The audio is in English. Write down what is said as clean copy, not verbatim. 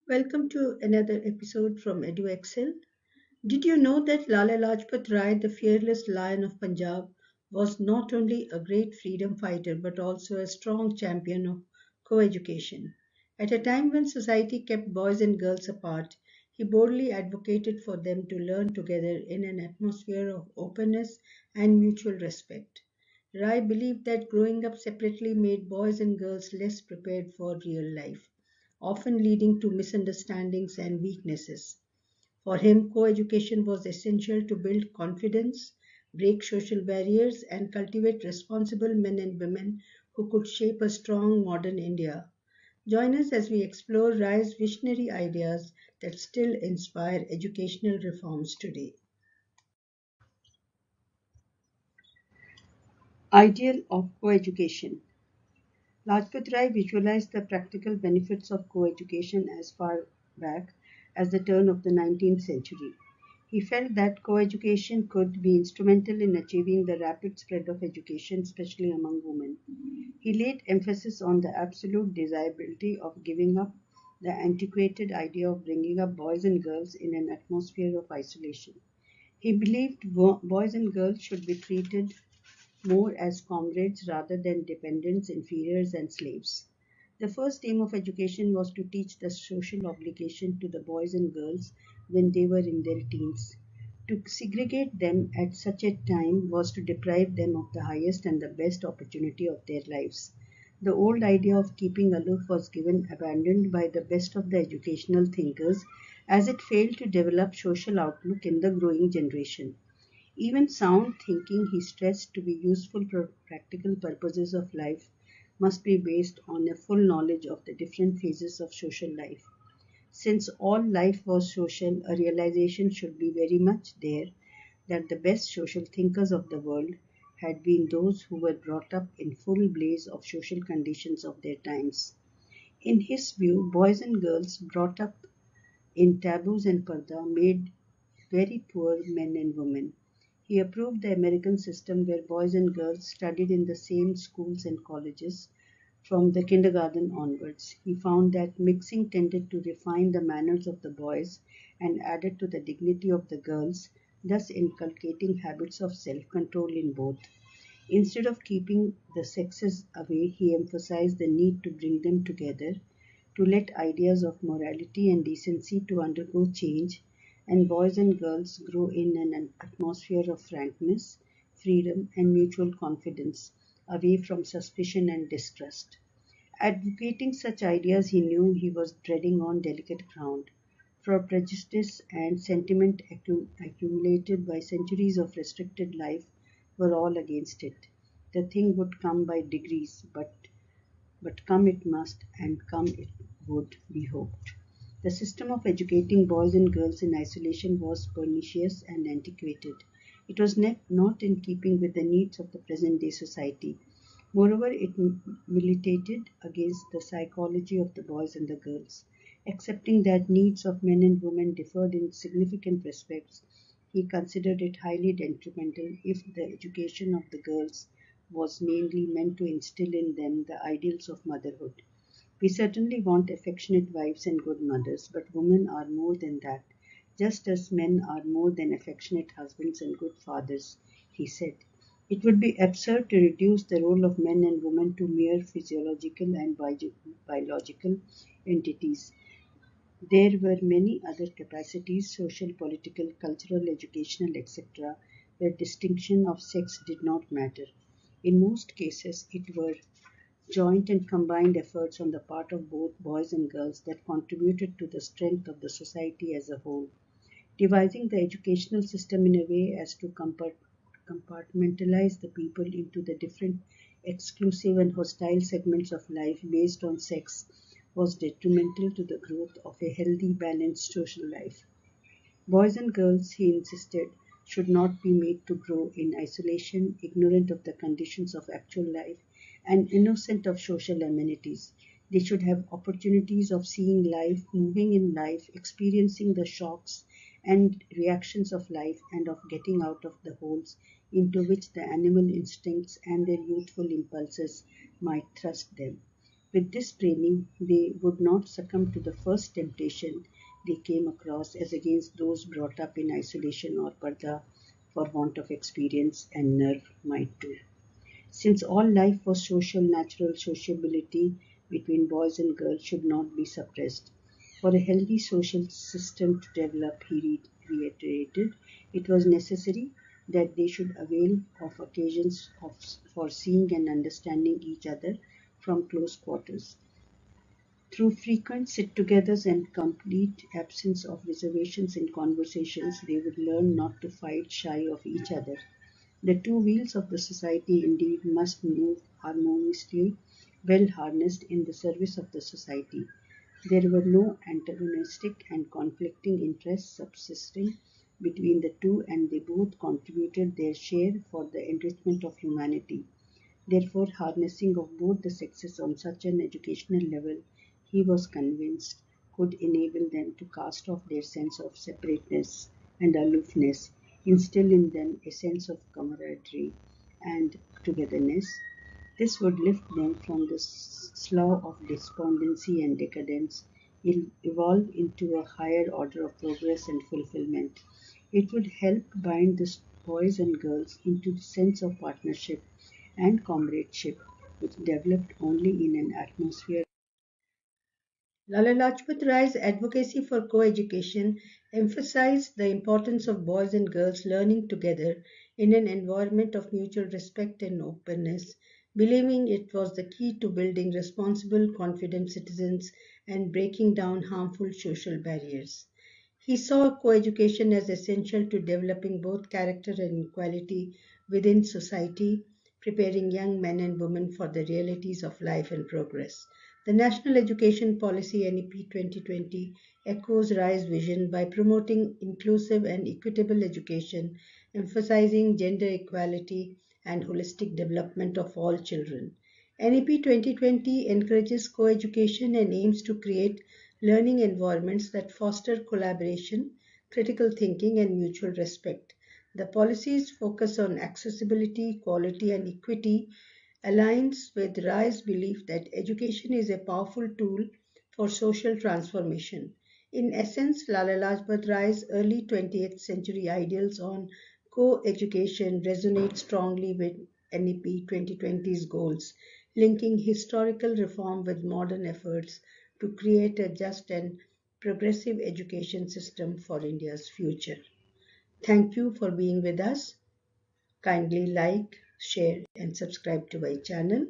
Welcome to another episode from EduExcel. Did you know that Lala Lajpat Rai, the fearless lion of Punjab, was not only a great freedom fighter but also a strong champion of co-education? At a time when society kept boys and girls apart, he boldly advocated for them to learn together in an atmosphere of openness and mutual respect. Rai believed that growing up separately made boys and girls less prepared for real life, often leading to misunderstandings and weaknesses. For him, co-education was essential to build confidence, break social barriers, and cultivate responsible men and women who could shape a strong modern India. Join us as we explore Rai's visionary ideas that still inspire educational reforms today. Ideal of co-education. Lajpat Rai visualized the practical benefits of co-education as far back as the turn of the 19th century. He felt that co-education could be instrumental in achieving the rapid spread of education, especially among women. He laid emphasis on the absolute desirability of giving up the antiquated idea of bringing up boys and girls in an atmosphere of isolation. He believed boys and girls should be treated more as comrades rather than dependents, inferiors, and slaves. The first aim of education was to teach the social obligation to the boys and girls when they were in their teens. To segregate them at such a time was to deprive them of the highest and the best opportunity of their lives. The old idea of keeping aloof was given abandoned by the best of the educational thinkers as it failed to develop social outlook in the growing generation. Even sound thinking, he stressed, to be useful for practical purposes of life must be based on a full knowledge of the different phases of social life. Since all life was social, a realization should be very much there that the best social thinkers of the world had been those who were brought up in full blaze of social conditions of their times. In his view, boys and girls brought up in taboos and parda made very poor men and women. He approved the American system where boys and girls studied in the same schools and colleges from the kindergarten onwards. He found that mixing tended to refine the manners of the boys and added to the dignity of the girls, thus inculcating habits of self control in both. Instead of keeping the sexes away, he emphasized the need to bring them together, to let ideas of morality and decency to undergo change, and boys and girls grow in an atmosphere of frankness, freedom, and mutual confidence, away from suspicion and distrust. Advocating such ideas, he knew he was treading on delicate ground, for prejudice and sentiment accumulated by centuries of restricted life were all against it. The thing would come by degrees, but come it must, and come it would, be hoped. The system of educating boys and girls in isolation was pernicious and antiquated. It was not in keeping with the needs of the present day society. Moreover, it militated against the psychology of the boys and the girls. Accepting that needs of men and women differed in significant respects, he considered it highly detrimental if the education of the girls was mainly meant to instill in them the ideals of motherhood. We certainly want affectionate wives and good mothers, but women are more than that, just as men are more than affectionate husbands and good fathers, he said. It would be absurd to reduce the role of men and women to mere physiological and biological entities. There were many other capacities, social, political, cultural, educational, etc., where distinction of sex did not matter. In most cases, it were joint and combined efforts on the part of both boys and girls that contributed to the strength of the society as a whole. Devising the educational system in a way as to compartmentalize the people into the different exclusive and hostile segments of life based on sex was detrimental to the growth of a healthy, balanced social life. Boys and girls, he insisted, should not be made to grow in isolation, ignorant of the conditions of actual life, and innocent of social amenities. They should have opportunities of seeing life, moving in life, experiencing the shocks and reactions of life, and of getting out of the holes into which the animal instincts and their youthful impulses might thrust them. With this training, they would not succumb to the first temptation they came across as against those brought up in isolation or parda for want of experience and nerve might do. Since all life was social, natural sociability between boys and girls should not be suppressed. For a healthy social system to develop, he reiterated, it was necessary that they should avail of occasions for seeing and understanding each other from close quarters. Through frequent sit-togethers and complete absence of reservations in conversations, they would learn not to fight shy of each other. The two wheels of the society indeed must move harmoniously, well harnessed in the service of the society. There were no antagonistic and conflicting interests subsisting between the two, and they both contributed their share for the enrichment of humanity. Therefore, harnessing of both the sexes on such an educational level, he was convinced, could enable them to cast off their sense of separateness and aloofness, instill in them a sense of camaraderie and togetherness. This would lift them from the slough of despondency and decadence, evolve into a higher order of progress and fulfillment. It would help bind the boys and girls into the sense of partnership and comradeship, which developed only in an atmosphere. Lala Lajpat Rai's advocacy for co-education emphasized the importance of boys and girls learning together in an environment of mutual respect and openness, believing it was the key to building responsible, confident citizens and breaking down harmful social barriers. He saw co-education as essential to developing both character and equality within society, preparing young men and women for the realities of life and progress. The National Education Policy NEP 2020 echoes Rai's vision by promoting inclusive and equitable education, emphasizing gender equality and holistic development of all children. NEP 2020 encourages co-education and aims to create learning environments that foster collaboration, critical thinking, and mutual respect. The policy's focus on accessibility, quality, and equity aligns with Rai's belief that education is a powerful tool for social transformation. In essence, Lala Lajpat Rai's early 20th century ideals on co-education resonate strongly with NEP 2020's goals, linking historical reform with modern efforts to create a just and progressive education system for India's future. Thank you for being with us. Kindly like, share, and subscribe to my channel.